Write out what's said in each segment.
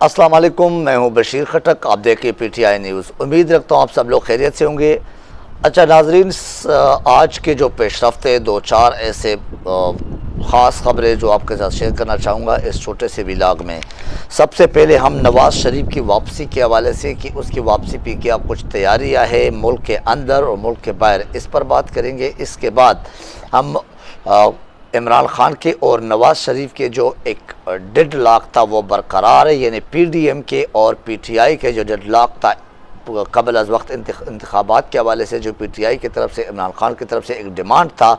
अस्सलाम वालेकुम, मैं हूं बशीर खटक। आप देखिए पीटीआई न्यूज़। उम्मीद रखता हूं आप सब लोग खैरियत से होंगे। अच्छा नाजरीन, आज के जो पेशरफ्त है, दो चार ऐसे ख़ास ख़बरें जो आपके साथ शेयर करना चाहूँगा इस छोटे से व्लॉग में। सबसे पहले हम नवाज़ शरीफ की वापसी के हवाले से कि उसकी वापसी पे क्या कुछ तैयारियाँ है मुल्क के अंदर और मुल्क के बाहर, इस पर बात करेंगे। इसके बाद हम इमरान खान के और नवाज़ शरीफ के जो एक डेडलॉक था वो बरकरार है, यानी पीडीएम के और पीटीआई के जो डेडलॉक था कबल अज़ वक्त इंतखाबात के हवाले से, जो पीटीआई की तरफ से इमरान खान की तरफ से एक डिमांड था,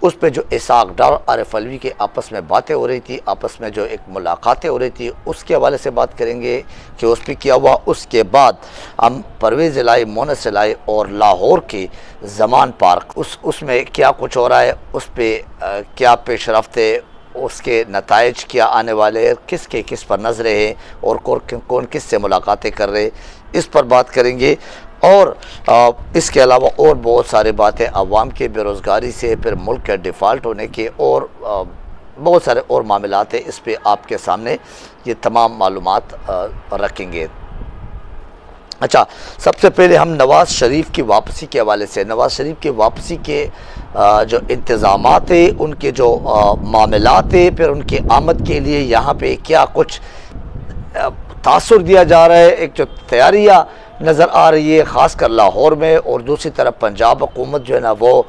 उस पर जो इसाक डार आरिफ अलवी के आपस में बातें हो रही थी, आपस में जो एक मुलाकातें हो रही थी, उसके हवाले से बात करेंगे कि उस पर क्या हुआ। उसके बाद हम परवेज़ इलाही, मोनस इलाही और लाहौर के ज़मान पार्क उसमें क्या कुछ हो रहा है, उस पर क्या पेशरफ्त है, उसके नताइज क्या आने वाले हैं, किसके किस पर नज़रें हैं और कौन किस से मुलाकातें कर रहे, इस पर बात करेंगे। और इसके अलावा और बहुत सारी बातें अवाम के बेरोज़गारी से, फिर मुल्क के डिफ़ॉल्ट होने के और बहुत सारे और मामलात हैं। इस पर आपके सामने ये तमाम मालूमात रखेंगे। अच्छा, सबसे पहले हम नवाज़ शरीफ की वापसी के हवाले से, नवाज़ शरीफ की वापसी के जो इंतज़ामात है, उनके जो मामलात है, फिर उनकी आमद के लिए यहाँ पे क्या कुछ तासुर दिया जा रहा है, एक जो तैयारियाँ नज़र आ रही है ख़ासकर लाहौर में, और दूसरी तरफ पंजाब हुकूमत जो है ना वो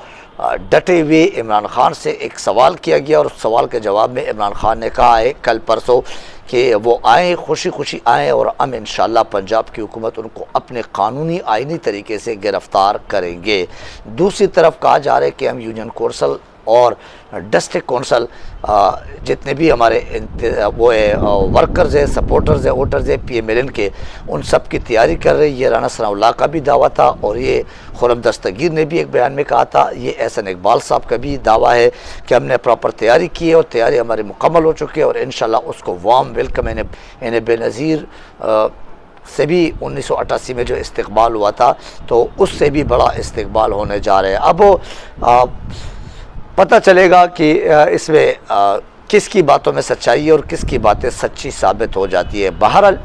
डटे हुए। इमरान खान से एक सवाल किया गया और उस सवाल के जवाब में इमरान खान ने कहा है कल परसों कि वो आएँ, खुशी खुशी आएँ और हम इंशाल्लाह पंजाब की हुकूमत उनको अपने कानूनी आइनी तरीके से गिरफ़्तार करेंगे। दूसरी तरफ कहा जा रहा है कि हम यूनियन कौंसल और डिस्ट्रिक्ट कौंसल जितने भी हमारे वो है वर्कर्स है, सपोर्टर्स है, वोटर्स है PMLN के, उन सब की तैयारी कर रहे हैं। ये राना सनाउल्लाह का भी दावा था और ये खुर्रम दस्तगीर ने भी एक बयान में कहा था, ये एहसन इकबाल साहब का भी दावा है कि हमने प्रॉपर तैयारी की है और तैयारी हमारी मुकम्मल हो चुकी है और इंशाल्लाह उसको वार्म वेलकम इन्हें बेनज़ीर से भी 1988 में जो इस्तकबाल हुआ था, तो उससे भी बड़ा इस्तकबाल होने जा रहा है। अब वो पता चलेगा कि इसमें किसकी बातों में सच्चाई है और किसकी बातें सच्ची साबित हो जाती है। बहरहाल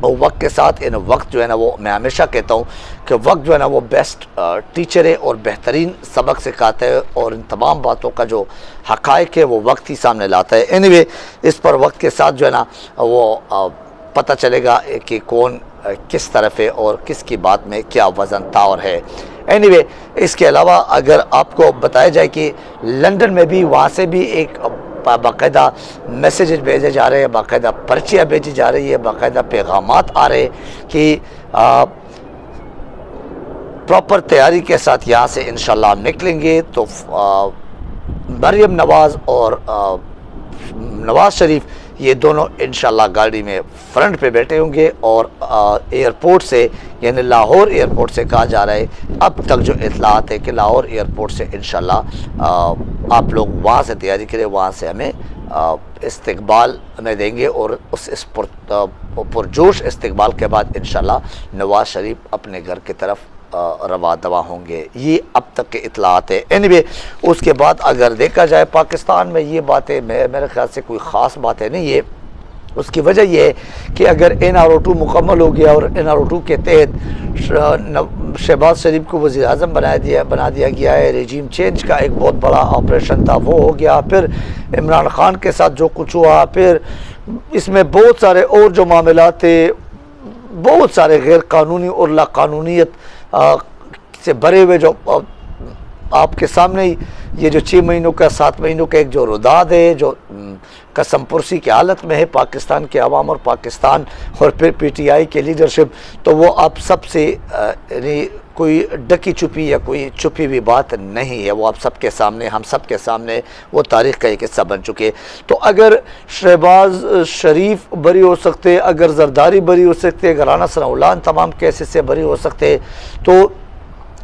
वो वक्त के साथ इन वक्त जो है ना, वो मैं हमेशा कहता हूँ कि वक्त जो है ना वो बेस्ट टीचर है और बेहतरीन सबक सिखाता है और इन तमाम बातों का जो हक़ाइक़ है वो वक्त ही सामने लाता है। एनीवे, इस पर वक्त के साथ जो है ना वो पता चलेगा कि कौन किस तरफ है और किसकी बात में क्या वज़न तावर है। एनीवे, इसके अलावा अगर आपको बताया जाए कि लंदन में भी वहाँ से भी एक बाकायदा मैसेज भेजे जा रहे हैं, बाकायदा पर्चियाँ भेजी जा रही है, बाकायदा पैगामात आ रहे कि प्रॉपर तैयारी के साथ यहाँ से इंशाल्लाह हम निकलेंगे। तो मरियम नवाज़ और नवाज़ शरीफ ये दोनों इंशाल्लाह गाड़ी में फ्रंट पे बैठे होंगे और एयरपोर्ट से, यानी लाहौर एयरपोर्ट से कहा जा रहा है, अब तक जो इत्तलात है कि लाहौर एयरपोर्ट से इंशाल्लाह आप लोग वहाँ से तैयारी करें, वहाँ से हमें इस्तकबाल हमें देंगे और उस पुरजोश इस्तकबाल के बाद इंशाल्लाह नवाज़ शरीफ अपने घर की तरफ रवा दवा होंगे। ये अब तक के इत्तलात है। एनीवे, उसके बाद अगर देखा जाए पाकिस्तान में ये बातें मेरे ख्याल से कोई ख़ास बातें नहीं है। उसकी वजह यह है कि अगर NRO2 मुकम्मल हो गया और NRO2 के तहत शहबाज शरीफ को वज़ीर आज़म बना दिया गया है, रेजीम चेंज का एक बहुत बड़ा ऑपरेशन था वो हो गया, फिर इमरान खान के साथ जो कुछ हुआ, फिर इसमें बहुत सारे और जो मामलात थे, बहुत सारे गैर कानूनी और लाकानूनीत से भरे हुए जो आपके सामने ही ये जो 6 महीनों का 7 महीनों का एक जो रुदाद है, जो कसम पुरसी की हालत में है पाकिस्तान के अवाम और पाकिस्तान और फिर PTI के लीडरशिप, तो वो आप सबसे यानी कोई डकी छुपी या कोई छुपी हुई बात नहीं है, वो आप सबके सामने, हम सबके सामने वो तारीख़ का एक हिस्सा बन चुके। तो अगर शहबाज शरीफ बरी हो सकते, अगर जरदारी बरी हो सकते, अगर राना सनाउल्लाह तमाम केसेस से बरी हो सकते, तो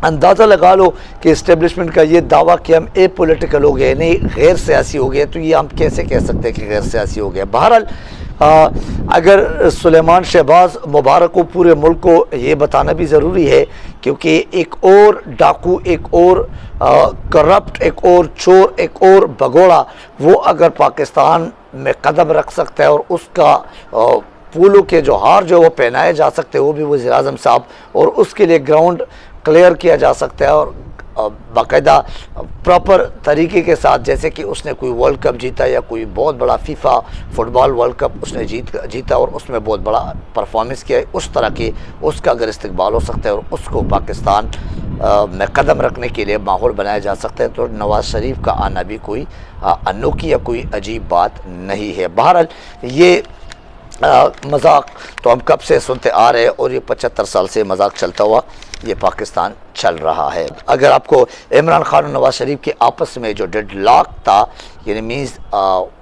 अंदाज़ा लगा लो कि इस्टेब्लिशमेंट का ये दावा कि हम पॉलिटिकल हो गए, नहीं गैर सियासी हो गए, तो ये हम कैसे कह सकते हैं कि गैर सियासी हो गए। बहरहाल अगर सुलेमान शहबाज मुबारक को पूरे मुल्क को ये बताना भी ज़रूरी है, क्योंकि एक और डाकू, एक और करप्ट, एक और चोर, एक और भगोड़ा वो अगर पाकिस्तान में कदम रख सकता है और उसका फूलों के जो हार जो वो पहनाए जा सकते हैं वो भी वज़ीर आज़म साहब, और उसके लिए ग्राउंड क्लियर किया जा सकता है और बाकायदा प्रॉपर तरीके के साथ, जैसे कि उसने कोई वर्ल्ड कप जीता या कोई बहुत बड़ा फीफा फुटबॉल वर्ल्ड कप उसने जीता और उसमें बहुत बड़ा परफॉर्मेंस किया है, उस तरह की उसका अगर इस्तेमाल हो सकता है और उसको पाकिस्तान में कदम रखने के लिए माहौल बनाया जा सकता है, तो नवाज़ शरीफ का आना भी कोई अनोखी या कोई अजीब बात नहीं है। बहरहाल ये मजाक तो हम कब से सुनते आ रहे हैं और ये 75 साल से मजाक चलता हुआ ये पाकिस्तान चल रहा है। अगर आपको इमरान खान और नवाज शरीफ के आपस में जो डेडलॉक था, यानी मीन्स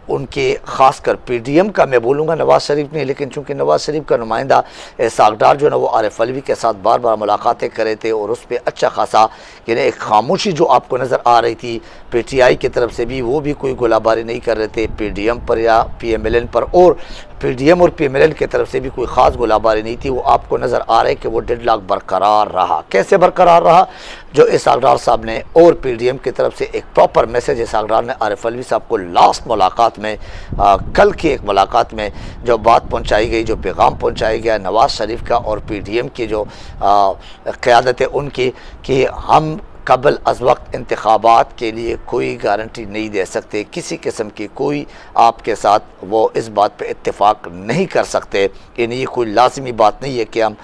उनके ख़ासकर पीडीएम का मैं बोलूँगा, नवाज शरीफ नहीं, लेकिन चूँकि नवाज शरीफ का नुमाइंदा सागडार जो है ना वो आरिफ अलवी के साथ बार बार मुलाकातें कर रहे थे और उस पर अच्छा खासा यानी एक खामोशी जो आपको नज़र आ रही थी पीटीआई की तरफ से भी, वो भी कोई गोलाबारी नहीं कर रहे थे पीडीएम पर या पीएमएलएन पर, और पीडीएम और पीएमएलएन की तरफ से भी कोई ख़ास गोलाबारी नहीं थी। वो आपको नज़र आ रहा है कि वो डेडलॉक बरकरार रहा। कैसे बरकरार रहा? जो इसाकडार साहब ने और पीडीएम की तरफ से एक प्रॉपर मैसेज इसाकडार ने आरिफ अलवी साहब को लास्ट मुलाकात में कल की एक मुलाकात में जो बात पहुंचाई गई, जो पैगाम पहुंचाया गया नवाज़ शरीफ का और पीडीएम की जो क़यादत है उनकी, कि हम कबल अज़ वक्त इंतखाबात के लिए कोई गारंटी नहीं दे सकते, किसी किस्म की कोई आपके साथ वो इस बात पे इत्तेफाक नहीं कर सकते, यानी ये कोई लाजमी बात नहीं है कि हम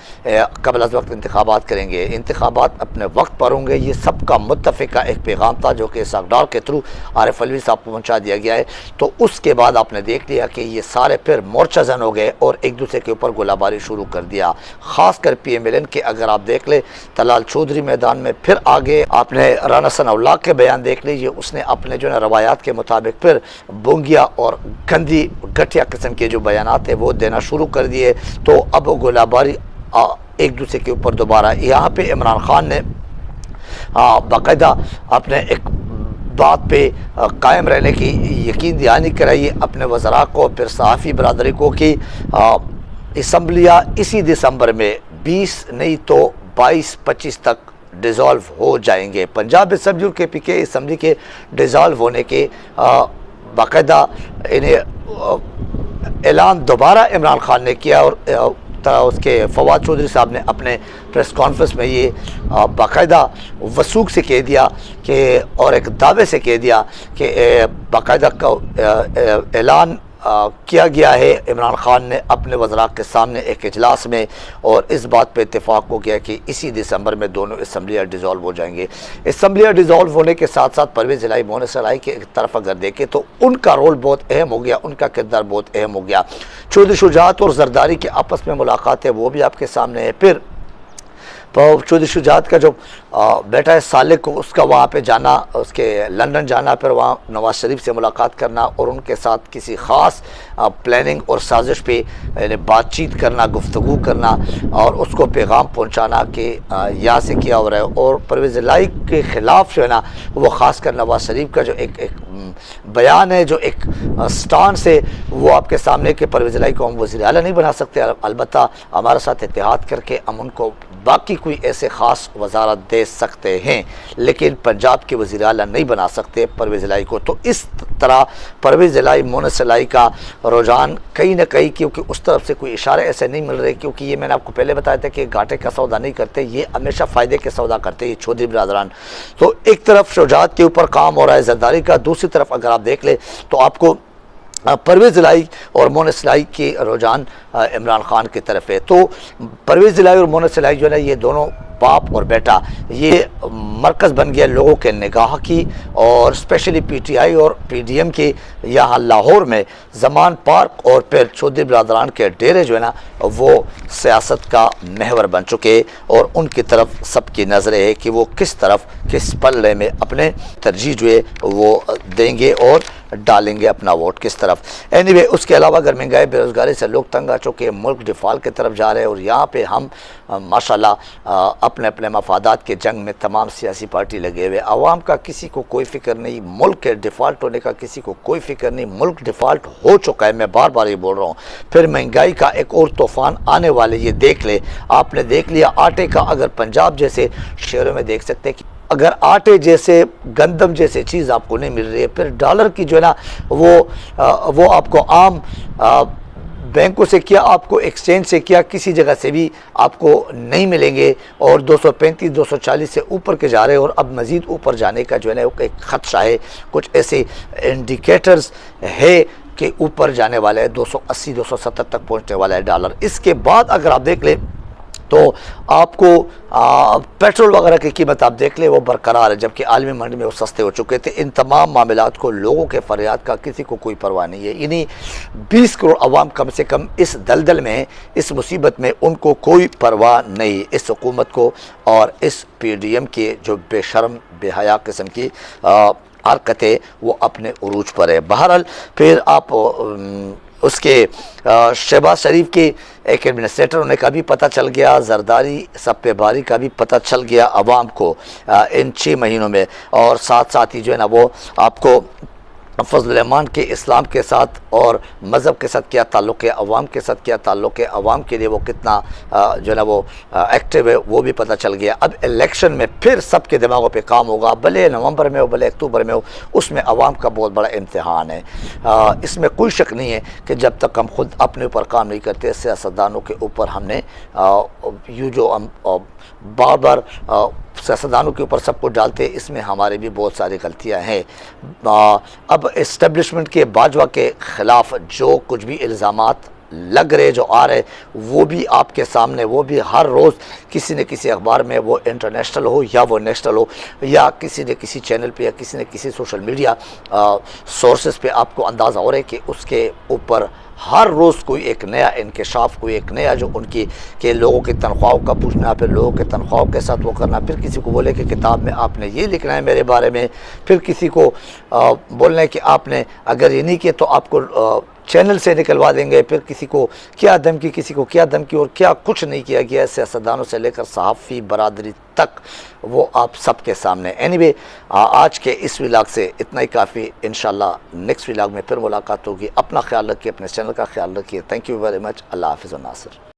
कबल अज़ वक्त इंतखाबात करेंगे, इंतखाबात अपने वक्त पर होंगे। ये सबका मुत्तफ़िका एक पैगाम था जो कि सागडार के थ्रू आरिफ अलवी साहब को पहुँचा दिया गया है। तो उसके बाद आपने देख लिया कि ये सारे फिर मोर्चाजन हो गए और एक दूसरे के ऊपर गोलाबारी शुरू कर दिया। ख़ासकर पीएमएलएन के अगर आप देख ले, तलाल चौधरी मैदान में फिर आगे आपने राना सनाउल्लाह के बयान देख लीजिए, उसने अपने जो है रवायात के मुताबिक फिर बोंगिया और गंदी घटिया किस्म के जो बयानात है वो देना शुरू कर दिए। तो अब गोलाबारी एक दूसरे के ऊपर दोबारा, यहाँ पे इमरान खान ने बाकायदा अपने एक बात पे कायम रहने की यकीन दहानी कराई अपने वज़रा को, फिर सहाफ़ी बरदरी को कि असम्बलियाँ इसी दिसंबर में 20 नहीं तो 22-25 तक डिज़ोल्व हो जाएंगे। पंजाब असम्बली और KPK असम्बली के डिज़ोल्व होने के बाकायदा इन्हें ऐलान दोबारा इमरान खान ने किया और उसके फवाद चौधरी साहब ने अपने प्रेस कॉन्फ्रेंस में ये बाकायदा वसूख से कह दिया कि और एक दावे से कह दिया कि बाकायदा का ऐलान किया गया है इमरान खान ने अपने वज़रा के सामने एक इजलास में, और इस बात पे इत्तेफाक हो गया कि इसी दिसंबर में दोनों असम्बलियाँ डिज़ोल्व हो जाएंगे। असम्बलियाँ डिज़ोल्व होने के साथ साथ परवेज़ इलाही मोहन इलाही की तरफ अगर देखें तो उनका रोल बहुत अहम हो गया, उनका किरदार बहुत अहम हो गया। चौधरी शुजात और जरदारी की आपस में मुलाकात है वो भी आपके सामने है। फिर चौधरी शुजात का जो बेटा है सालिक को, उसका वहाँ पे जाना, उसके लंदन जाना, फिर वहाँ नवाज़ शरीफ से मुलाकात करना और उनके साथ किसी ख़ास प्लानिंग और साजिश पे बातचीत करना, गुफ्तगू करना और उसको पैगाम पहुँचाना कि यहाँ से क्या हो रहा है। और परवेज़ इलाही के ख़िलाफ़ जो है ना वो ख़ासकर नवाज़ शरीफ का जो एक बयान है, जो एक स्टांस है, वो आपके सामने कि परवेज़ इलाही को हम वज़ीर आला नहीं बना सकते, अलबत्ता हमारे साथ इत्तेहाद करके हम उनको बाकी कोई ऐसे ख़ास वजारत दे सकते हैं, लेकिन पंजाब के वज़ीर आला नहीं बना सकते परवेज़ इलाही को। तो इस तरह परवेज़ इलाही मोहन इलाही का रुझान कहीं ना कहीं, क्योंकि उस तरफ से कोई इशारे ऐसे नहीं मिल रहे, क्योंकि ये मैंने आपको पहले बताया था कि घाटे का सौदा नहीं करते, ये हमेशा फ़ायदे के सौदा करते हैं ये चौधरी बिरादरान। तो एक तरफ शुजात के ऊपर काम हो रहा है जरदारी का, दूसरी तरफ अगर आप देख ले तो आपको परवेज़ इलाही और मोहन इलाही के रुझान इमरान खान की तरफ है। तो परवेज़ इलाही और मोहन इलाही जो है ना ये दोनों बाप और बेटा ये मरकज़ बन गया लोगों के निगाह की, और स्पेशली पीटीआई और पीडीएम के यहाँ लाहौर में ज़मान पार्क और फिर चौधरी बिरादरान के डेरे जो है ना वो सियासत का महवर बन चुके, और उनकी तरफ सबकी नज़रें है कि वो किस तरफ किस पल्ले में अपने तरजीह जो है वो देंगे और डालेंगे अपना वोट किस तरफ। एनीवे उसके अलावा अगर महंगाई बेरोज़गारी से लोग तंग आ चुके, मुल्क डिफ़ॉल्ट की तरफ जा रहे हैं, और यहाँ पे हम माशाल्लाह अपने अपने मफादात के जंग में तमाम सियासी पार्टी लगे हुए, आवाम का किसी को कोई फ़िक्र नहीं, मुल्क के डिफ़ॉल्ट होने का किसी को कोई फ़िक्र नहीं, मुल्क डिफ़ॉल्ट हो चुका है, मैं बार बार ये बोल रहा हूँ। फिर महंगाई का एक और तूफ़ान आने वाले, ये देख ले, आपने देख लिया आटे का, अगर पंजाब जैसे शहरों में देख सकते हैं कि अगर आटे जैसे गंदम जैसे चीज़ आपको नहीं मिल रही है, फिर डॉलर की जो है ना वो आपको आम बैंकों से किया, आपको एक्सचेंज से किया, किसी जगह से भी आपको नहीं मिलेंगे। और 235 240 से ऊपर के जा रहे हैं और अब मज़ीद ऊपर जाने का जो है ना एक ख़दशा है। कुछ ऐसे इंडिकेटर्स है कि ऊपर जाने वाला है, 280 270 तक पहुंचने वाला है डॉलर। इसके बाद अगर आप देख लें तो आपको पेट्रोल वगैरह की कीमत आप देख ले वो बरकरार है, जबकि आलमी मंडी में वो सस्ते हो चुके थे। इन तमाम मामलात को लोगों के फरियाद का किसी को कोई परवाह नहीं है। इन्हीं 20 करोड़ अवाम कम से कम इस दलदल में, इस मुसीबत में, उनको कोई परवाह नहीं इस हुकूमत को और इस PDM के जो बेशर्म बेहया किस्म की हरकतें वो अपने उरूज पर है। बहरहाल फिर आप उसके शहबाज शरीफ के एक एडमिनिस्ट्रेटर होने का भी पता चल गया, जरदारी सब पे भारी का भी पता चल गया अवाम को इन 6 महीनों में। और साथ साथ ही जो है ना वो आपको फजल रहमान के इस्लाम के साथ और मज़हब के साथ क्या ताल्लुक़ है, अवाम के साथ क्या ताल्लुक़ है, अवाम के लिए वो कितना जो है ना वो एक्टिव है वो भी पता चल गया। अब इलेक्शन में फिर सबके दिमागों पे काम होगा, भले नवंबर में हो भले अक्टूबर में हो, उसमें अवाम का बहुत बड़ा इम्तिहान है। इसमें कोई शक नहीं है कि जब तक हम खुद अपने ऊपर काम नहीं करते, सियासतदानों के ऊपर हमने यूँ जो बार बार सियासतदानों के ऊपर सब कुछ डालते, इसमें हमारे भी बहुत सारी गलतियां हैं। अब इस्टेब्लिशमेंट के बाजवा के ख़िलाफ़ जो कुछ भी इल्ज़ामात लग रहे जो आ रहे वो भी आपके सामने, वो भी हर रोज़ किसी न किसी अखबार में, वो इंटरनेशनल हो या वो नेशनल हो, या किसी न किसी चैनल पे या किसी न किसी सोशल मीडिया सोर्सेस पे आपको अंदाज़ा हो रहा है कि उसके ऊपर हर रोज़ कोई एक नया इंकशाफ, कोई एक नया जो उनकी के लोगों की तनख्वाहों का पूछना, फिर लोगों के तनख्वाहों के साथ वो करना, फिर किसी को बोले कि किताब में आपने ये लिखना है मेरे बारे में, फिर किसी को बोलना है कि आपने अगर ये नहीं किया तो आपको चैनल से निकलवा देंगे, फिर किसी को क्या धमकी, किसी को क्या धमकी, और क्या कुछ नहीं किया गया। सियासतदानों से लेकर सहाफ़ी बरादरी तक वो आप सबके सामने। एनीवे आज के इस व्लॉग से इतना ही काफ़ी। इंशाल्लाह नेक्स्ट व्लॉग में फिर मुलाकात होगी। अपना ख्याल रखिए, अपने चैनल का ख्याल रखिए। Thank you very much. अल्लाह हाफ़िज़ व नासिर।